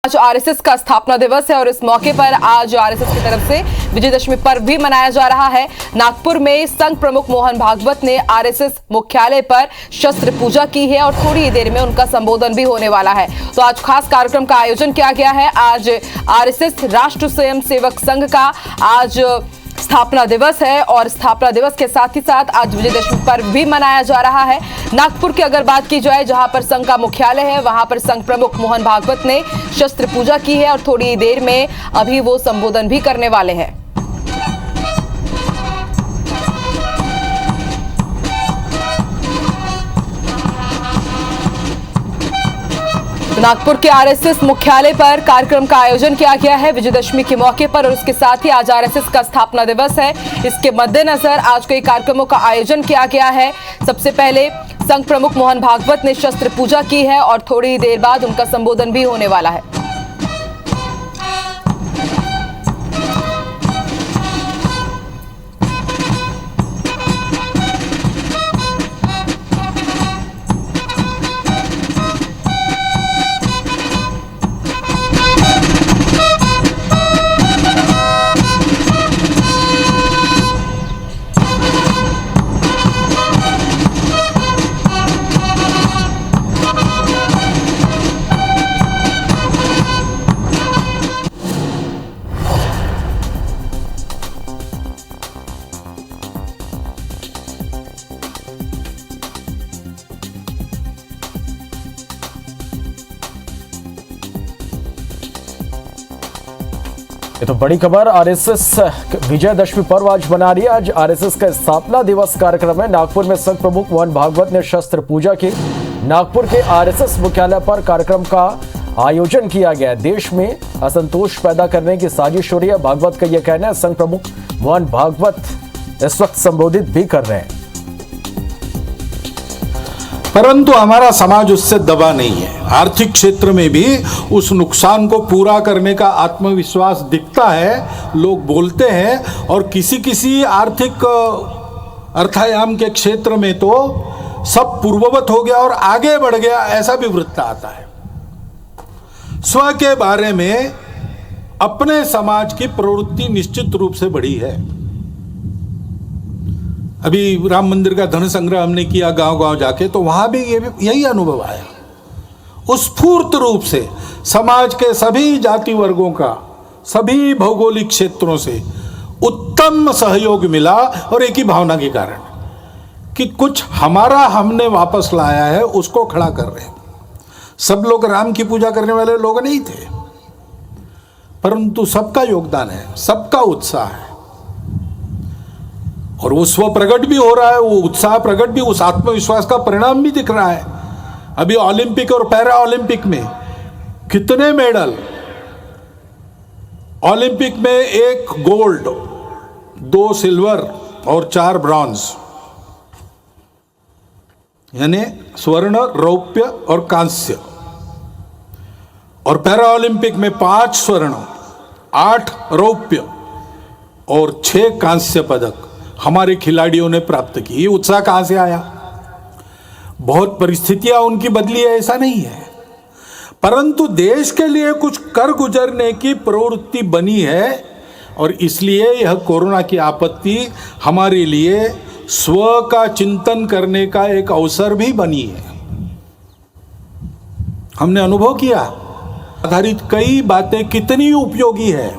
आज आरएसएस का स्थापना दिवस है और इस मौके पर आज आरएसएस की तरफ से विजयदशमी पर्व भी मनाया जा रहा है। नागपुर में संघ प्रमुख मोहन भागवत ने आरएसएस मुख्यालय पर शस्त्र पूजा की है और थोड़ी ही देर में उनका संबोधन भी होने वाला है। तो आज खास कार्यक्रम का आयोजन किया गया है। आज आरएसएस राष्ट्र स्वयंसेवक संघ का आज स्थापना दिवस है और स्थापना दिवस के साथ ही साथ आज विजयदशमी पर्व भी मनाया जा रहा है। नागपुर की अगर बात की जाए, जहां पर संघ का मुख्यालय है, वहां पर संघ प्रमुख मोहन भागवत ने शस्त्र पूजा की है और थोड़ी देर में अभी वो संबोधन भी करने वाले हैं। नागपुर के आरएसएस मुख्यालय पर कार्यक्रम का आयोजन किया गया है विजयदशमी के मौके पर और उसके साथ ही आज आरएसएस का स्थापना दिवस है। इसके मद्देनजर आज कई कार्यक्रमों का आयोजन किया गया है। सबसे पहले संघ प्रमुख मोहन भागवत ने शस्त्र पूजा की है और थोड़ी देर बाद उनका संबोधन भी होने वाला है। ये तो बड़ी खबर। आरएसएस विजयदशमी पर्व आज मना रही है। आज आरएसएस का स्थापना दिवस कार्यक्रम है। नागपुर में संघ प्रमुख मोहन भागवत ने शस्त्र पूजा की। नागपुर के आरएसएस मुख्यालय पर कार्यक्रम का आयोजन किया गया है। देश में असंतोष पैदा करने की साजिश हो रही है, भागवत का यह कहना है। संघ प्रमुख मोहन भागवत इस वक्त संबोधित भी कर रहे हैं। परंतु हमारा समाज उससे दबा नहीं है। आर्थिक क्षेत्र में भी उस नुकसान को पूरा करने का आत्मविश्वास दिखता है, लोग बोलते हैं। और किसी आर्थिक अर्थायाम के क्षेत्र में तो सब पूर्ववत हो गया और आगे बढ़ गया, ऐसा भी वृत्त आता है। स्व के बारे में अपने समाज की प्रवृत्ति निश्चित रूप से बढ़ी है। अभी राम मंदिर का धन संग्रह हमने किया गांव-गांव जाके, तो वहां भी यही अनुभव आया। स्फूर्त रूप से समाज के सभी जाति वर्गों का, सभी भौगोलिक क्षेत्रों से उत्तम सहयोग मिला और एक ही भावना के कारण कि कुछ हमारा हमने वापस लाया है, उसको खड़ा कर रहे हैं। सब लोग राम की पूजा करने वाले लोग नहीं थे, परंतु सबका योगदान है, सबका उत्साह है और वो स्व प्रकट भी हो रहा है। वो उत्साह प्रकट भी, उस आत्मविश्वास का परिणाम भी दिख रहा है। अभी ओलंपिक और पैरा ओलंपिक में कितने मेडल, ओलंपिक में 1 गोल्ड, 2 सिल्वर और 4 ब्रॉन्ज, यानी स्वर्ण, रौप्य और कांस्य। और पैरा ओलंपिक में 5 स्वर्ण, 8 रौप्य और 6 कांस्य पदक हमारे खिलाड़ियों ने प्राप्त की। ये उत्साह कहां से आया? बहुत परिस्थितियां उनकी बदली है, ऐसा नहीं है, परंतु देश के लिए कुछ कर गुजरने की प्रवृत्ति बनी है। और इसलिए यह कोरोना की आपत्ति हमारे लिए स्व का चिंतन करने का एक अवसर भी बनी है। हमने अनुभव किया, आधारित कई बातें कितनी उपयोगी है।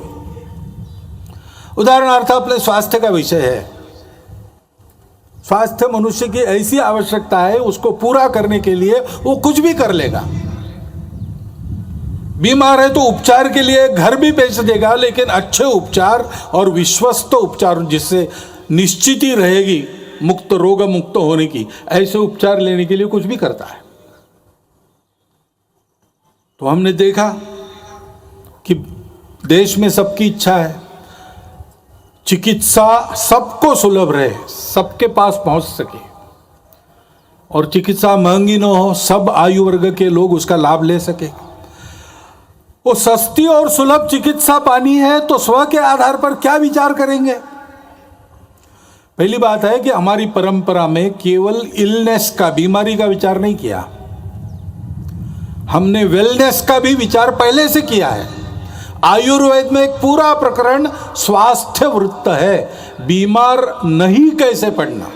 उदाहरणार्थ अपने स्वास्थ्य का विषय है। स्वास्थ्य मनुष्य की ऐसी आवश्यकता है, उसको पूरा करने के लिए वो कुछ भी कर लेगा। बीमार है तो उपचार के लिए घर भी बेच देगा, लेकिन अच्छे उपचार और विश्वस्त उपचार जिससे निश्चित ही रहेगी मुक्त, रोग मुक्त होने की, ऐसे उपचार लेने के लिए कुछ भी करता है। तो हमने देखा कि देश में सबकी इच्छा है चिकित्सा सबको सुलभ रहे, सबके पास पहुंच सके और चिकित्सा महंगी न हो, सब आयु वर्ग के लोग उसका लाभ ले सके। वो सस्ती और सुलभ चिकित्सा पानी है तो स्व के आधार पर क्या विचार करेंगे? पहली बात है कि हमारी परंपरा में केवल इलनेस का, बीमारी का विचार नहीं किया। हमने वेलनेस का भी विचार पहले से किया है। आयुर्वेद में एक पूरा प्रकरण स्वास्थ्य वृत्त है, बीमार नहीं कैसे पड़ना।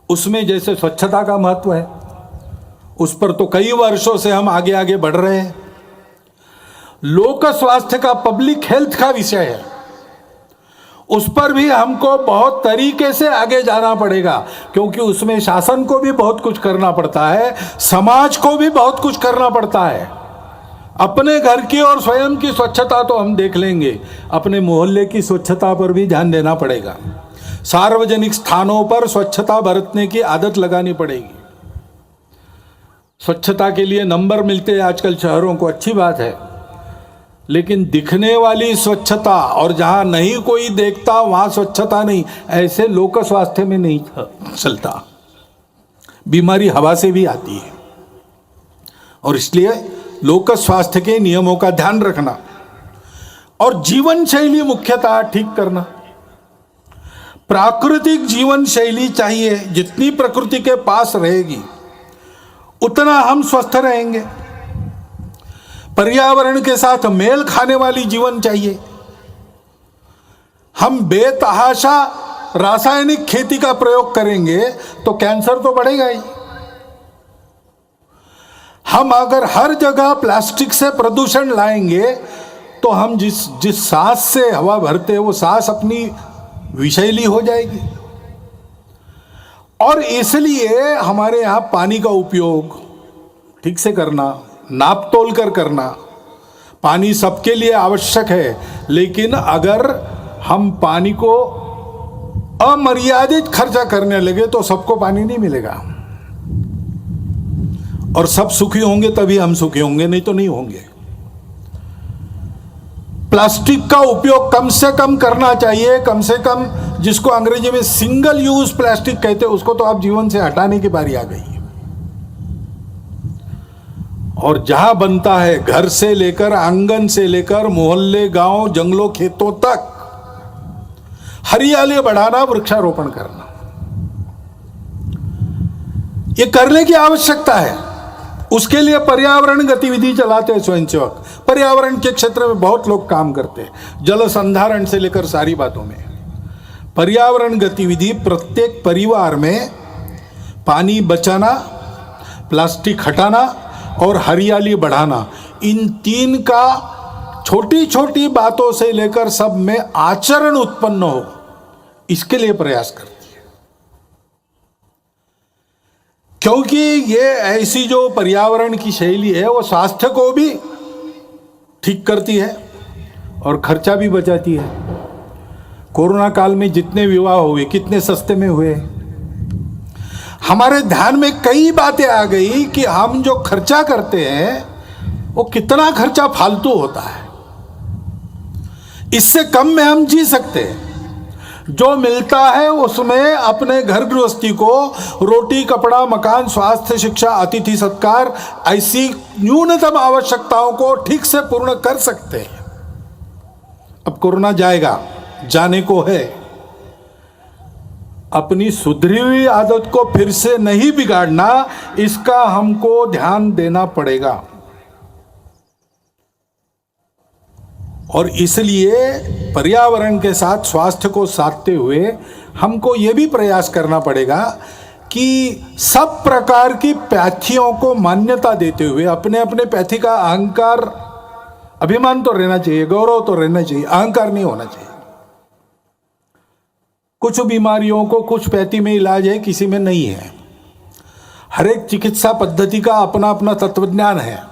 उसमें जैसे स्वच्छता का महत्व है, उस पर तो कई वर्षों से हम आगे आगे बढ़ रहे हैं। लोक स्वास्थ्य का, पब्लिक हेल्थ का विषय है, उस पर भी हमको बहुत तरीके से आगे जाना पड़ेगा, क्योंकि उसमें शासन को भी बहुत कुछ करना पड़ता है, समाज को भी बहुत कुछ करना पड़ता है। अपने घर की और स्वयं की स्वच्छता तो हम देख लेंगे, अपने मोहल्ले की स्वच्छता पर भी ध्यान देना पड़ेगा। सार्वजनिक स्थानों पर स्वच्छता बरतने की आदत लगानी पड़ेगी। स्वच्छता के लिए नंबर मिलते हैं आजकल शहरों को, अच्छी बात है, लेकिन दिखने वाली स्वच्छता और जहां नहीं कोई देखता वहां स्वच्छता नहीं, ऐसे लोक स्वास्थ्य में नहीं चलता। बीमारी हवा से भी आती है, और इसलिए लोक स्वास्थ्य के नियमों का ध्यान रखना और जीवन शैली मुख्यतः ठीक करना। प्राकृतिक जीवन शैली चाहिए, जितनी प्रकृति के पास रहेगी उतना हम स्वस्थ रहेंगे। पर्यावरण के साथ मेल खाने वाली जीवन चाहिए। हम बेतहाशा रासायनिक खेती का प्रयोग करेंगे तो कैंसर तो बढ़ेगा ही। हम अगर हर जगह प्लास्टिक से प्रदूषण लाएंगे तो हम जिस सांस से हवा भरते हैं वो सांस अपनी विषैली हो जाएगी। और इसलिए हमारे यहाँ पानी का उपयोग ठीक से करना, नाप तोल कर करना। पानी सबके लिए आवश्यक है, लेकिन अगर हम पानी को अमर्यादित खर्चा करने लगे तो सबको पानी नहीं मिलेगा, और सब सुखी होंगे तभी हम सुखी होंगे, नहीं तो नहीं होंगे। प्लास्टिक का उपयोग कम से कम करना चाहिए, कम से कम, जिसको अंग्रेजी में सिंगल यूज प्लास्टिक कहते हैं, उसको तो आप जीवन से हटाने की बारी आ गई है। और जहां बनता है, घर से लेकर, आंगन से लेकर, मोहल्ले, गांव, जंगलों, खेतों तक हरियाली बढ़ाना, वृक्षारोपण करना, ये करने की आवश्यकता है। उसके लिए पर्यावरण गतिविधि चलाते हैं स्वयंसेवक। पर्यावरण के क्षेत्र में बहुत लोग काम करते हैं, जल संधारण से लेकर सारी बातों में। पर्यावरण गतिविधि प्रत्येक परिवार में पानी बचाना, प्लास्टिक हटाना और हरियाली बढ़ाना, इन तीन का छोटी छोटी बातों से लेकर सब में आचरण उत्पन्न हो, इसके लिए प्रयास करते हैं। क्योंकि ये ऐसी जो पर्यावरण की शैली है वो स्वास्थ्य को भी ठीक करती है और खर्चा भी बचाती है। कोरोना काल में जितने विवाह हुए कितने सस्ते में हुए। हमारे ध्यान में कई बातें आ गई कि हम जो खर्चा करते हैं वो कितना खर्चा फालतू होता है, इससे कम में हम जी सकते हैं। जो मिलता है उसमें अपने घर गृहस्थी को रोटी, कपड़ा, मकान, स्वास्थ्य, शिक्षा, अतिथि सत्कार, ऐसी न्यूनतम आवश्यकताओं को ठीक से पूर्ण कर सकते हैं। अब कोरोना जाएगा, जाने को है, अपनी सुधरी हुई आदत को फिर से नहीं बिगाड़ना, इसका हमको ध्यान देना पड़ेगा। और इसलिए पर्यावरण के साथ स्वास्थ्य को साधते हुए हमको ये भी प्रयास करना पड़ेगा कि सब प्रकार की पैथियों को मान्यता देते हुए अपने अपने पैथी का अहंकार, अभिमान तो रहना चाहिए, गौरव तो रहना चाहिए, अहंकार नहीं होना चाहिए। कुछ बीमारियों को कुछ पैथी में इलाज है, किसी में नहीं है। हर एक चिकित्सा पद्धति का अपना अपना तत्वज्ञान है।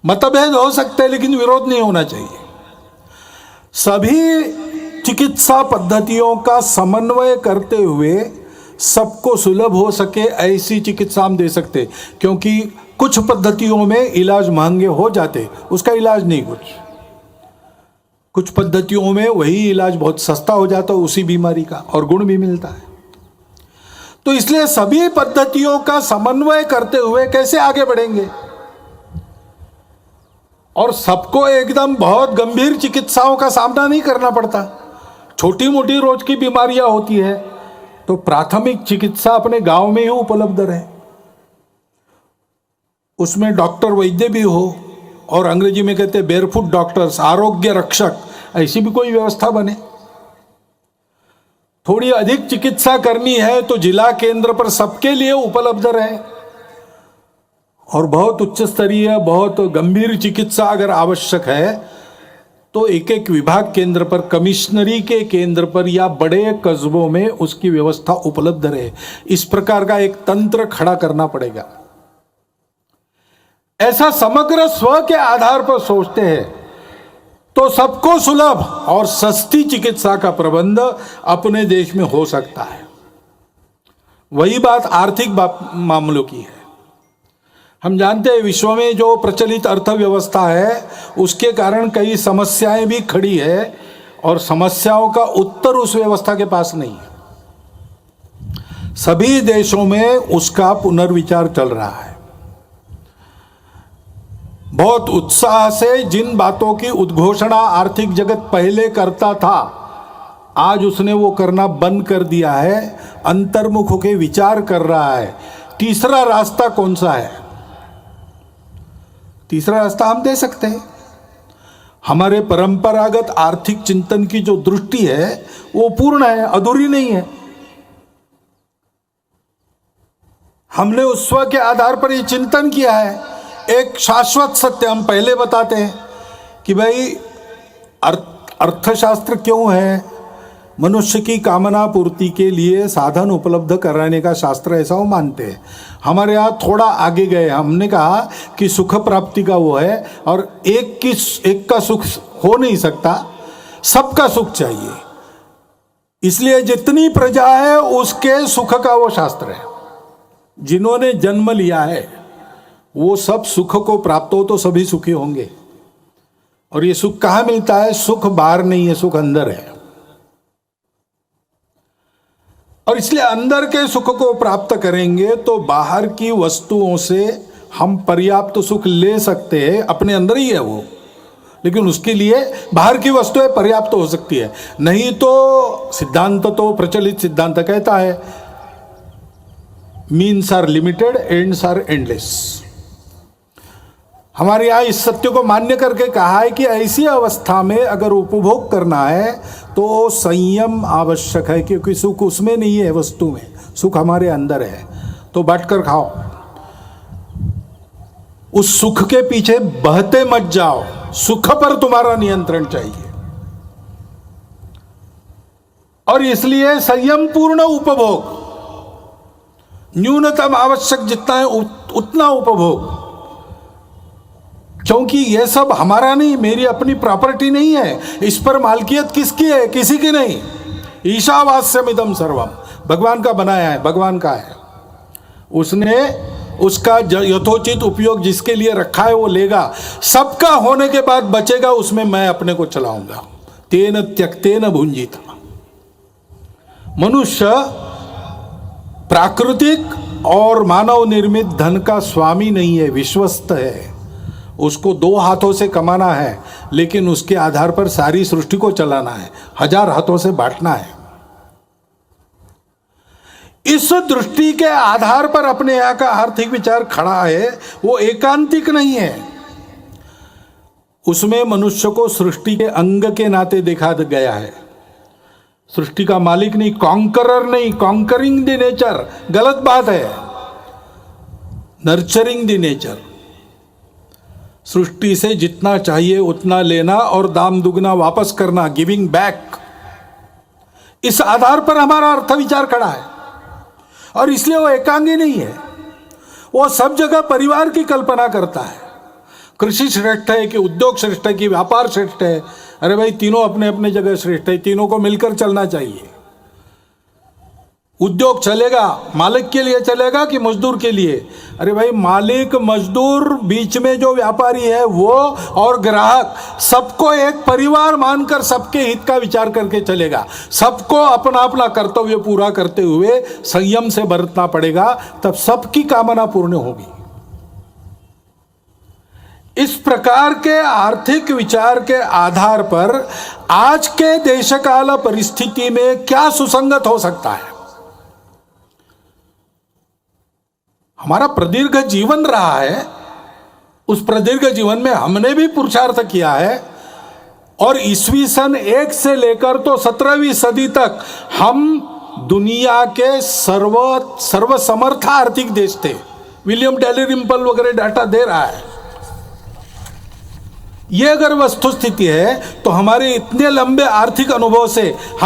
मतभेद हो सकते हैं लेकिन विरोध नहीं होना चाहिए। सभी चिकित्सा पद्धतियों का समन्वय करते हुए सबको सुलभ हो सके ऐसी चिकित्सा हम दे सकते, क्योंकि कुछ पद्धतियों में इलाज महंगे हो जाते, उसका इलाज नहीं कुछ पद्धतियों में वही इलाज बहुत सस्ता हो जाता उसी बीमारी का, और गुण भी मिलता है। तो इसलिए सभी पद्धतियों का समन्वय करते हुए कैसे आगे बढ़ेंगे, और सबको एकदम बहुत गंभीर चिकित्साओं का सामना नहीं करना पड़ता। छोटी मोटी रोज की बीमारियां होती है तो प्राथमिक चिकित्सा अपने गांव में ही उपलब्ध रहे, उसमें डॉक्टर वैद्य भी हो, और अंग्रेजी में कहते हैं बेयरफुट डॉक्टर्स, आरोग्य रक्षक, ऐसी भी कोई व्यवस्था बने। थोड़ी अधिक चिकित्सा करनी है तो जिला केंद्र पर सबके लिए उपलब्ध रहे, और बहुत उच्च स्तरीय बहुत गंभीर चिकित्सा अगर आवश्यक है तो एक एक विभाग केंद्र पर, कमिश्नरी के केंद्र पर या बड़े कस्बों में उसकी व्यवस्था उपलब्ध रहे। इस प्रकार का एक तंत्र खड़ा करना पड़ेगा। ऐसा समग्र स्व के आधार पर सोचते हैं तो सबको सुलभ और सस्ती चिकित्सा का प्रबंध अपने देश में हो सकता है। वही बात आर्थिक मामलों की है। हम जानते हैं विश्व में जो प्रचलित अर्थव्यवस्था है उसके कारण कई समस्याएं भी खड़ी है, और समस्याओं का उत्तर उस व्यवस्था के पास नहीं है। सभी देशों में उसका पुनर्विचार चल रहा है। बहुत उत्साह से जिन बातों की उद्घोषणा आर्थिक जगत पहले करता था, आज उसने वो करना बंद कर दिया है, अंतर्मुख होकर विचार कर रहा है। तीसरा रास्ता कौन सा है? तीसरा रास्ता हम दे सकते हैं। हमारे परंपरागत आर्थिक चिंतन की जो दृष्टि है वो पूर्ण है, अधूरी नहीं है। हमने उस स्व के आधार पर ये चिंतन किया है। एक शाश्वत सत्य हम पहले बताते हैं कि भाई अर्थशास्त्र क्यों है? मनुष्य की कामना पूर्ति के लिए साधन उपलब्ध कराने का शास्त्र, ऐसा वो मानते हैं। हमारे यहाँ थोड़ा आगे गए, हमने कहा कि सुख प्राप्ति का वो है, और एक का सुख हो नहीं सकता, सबका सुख चाहिए। इसलिए जितनी प्रजा है उसके सुख का वो शास्त्र है। जिन्होंने जन्म लिया है वो सब सुख को प्राप्त हो तो सभी सुखी होंगे। और ये सुख कहाँ मिलता है? सुख बाहर नहीं है, सुख अंदर है। और इसलिए अंदर के सुख को प्राप्त करेंगे तो बाहर की वस्तुओं से हम पर्याप्त सुख ले सकते हैं, अपने अंदर ही है वो। लेकिन उसके लिए बाहर की वस्तुएं पर्याप्त हो सकती है, नहीं तो सिद्धांत तो प्रचलित सिद्धांत कहता है means are limited, ends are endless. हमारे यहाँ इस सत्य को मान्य करके कहा है कि ऐसी अवस्था में अगर उपभोग करना है तो संयम आवश्यक है, क्योंकि सुख उसमें नहीं है, वस्तु में सुख हमारे अंदर है। तो बांटकर खाओ, उस सुख के पीछे बहते मत जाओ, सुख पर तुम्हारा नियंत्रण चाहिए। और इसलिए संयम पूर्ण उपभोग, न्यूनतम आवश्यक जितना है उतना उपभोग, क्योंकि यह सब हमारा नहीं, मेरी अपनी प्रॉपर्टी नहीं है। इस पर मालकियत किसकी है? किसी की नहीं। ईशावास्यमिदं सर्वम, भगवान का बनाया है, भगवान का है। उसने उसका यथोचित उपयोग जिसके लिए रखा है वो लेगा। सबका होने के बाद बचेगा, उसमें मैं अपने को चलाऊंगा। तेन त्यक्तेन भुंजित। मनुष्य प्राकृतिक और मानव निर्मित धन का स्वामी नहीं है, विश्वस्त है। उसको दो हाथों से कमाना है, लेकिन उसके आधार पर सारी सृष्टि को चलाना है, हजार हाथों से बांटना है। इस दृष्टि के आधार पर अपने यहाँ का आर्थिक विचार खड़ा है, वो एकांतिक नहीं है। उसमें मनुष्य को सृष्टि के अंग के नाते देखा गया है। सृष्टि का मालिक नहीं, कॉन्करर नहीं, कॉन्करिंग द नेचर गलत बात है, नर्चरिंग द नेचर। सृष्टि से जितना चाहिए उतना लेना और दाम दुगना वापस करना, गिविंग बैक। इस आधार पर हमारा अर्थ विचार खड़ा है। और इसलिए वो एकांगी नहीं है, वो सब जगह परिवार की कल्पना करता है। कृषि श्रेष्ठ है कि उद्योग श्रेष्ठ है कि व्यापार श्रेष्ठ है? अरे भाई, तीनों अपने अपने जगह श्रेष्ठ है, तीनों को मिलकर चलना चाहिए। उद्योग चलेगा मालिक के लिए चलेगा कि मजदूर के लिए? अरे भाई, मालिक मजदूर बीच में जो व्यापारी है वो और ग्राहक, सबको एक परिवार मानकर सबके हित का विचार करके चलेगा। सबको अपना अपना कर्तव्य पूरा करते हुए संयम से बरतना पड़ेगा, तब सबकी कामना पूर्ण होगी। इस प्रकार के आर्थिक विचार के आधार पर आज के देशकाल परिस्थिति में क्या सुसंगत हो सकता है? हमारा प्रदीर्घ जीवन रहा है, उस प्रदीर्घ जीवन में हमने भी पुरुषार्थ किया है और ईस्वी सन 1 से लेकर तो 17वीं सदी तक हम दुनिया के सर्वसमर्थ आर्थिक देश थे। विलियम डैलिरिम्पल वगैरह डाटा दे रहा है। ये अगर वस्तुस्थिति है तो हमारे इतने लंबे आर्थिक अनुभव से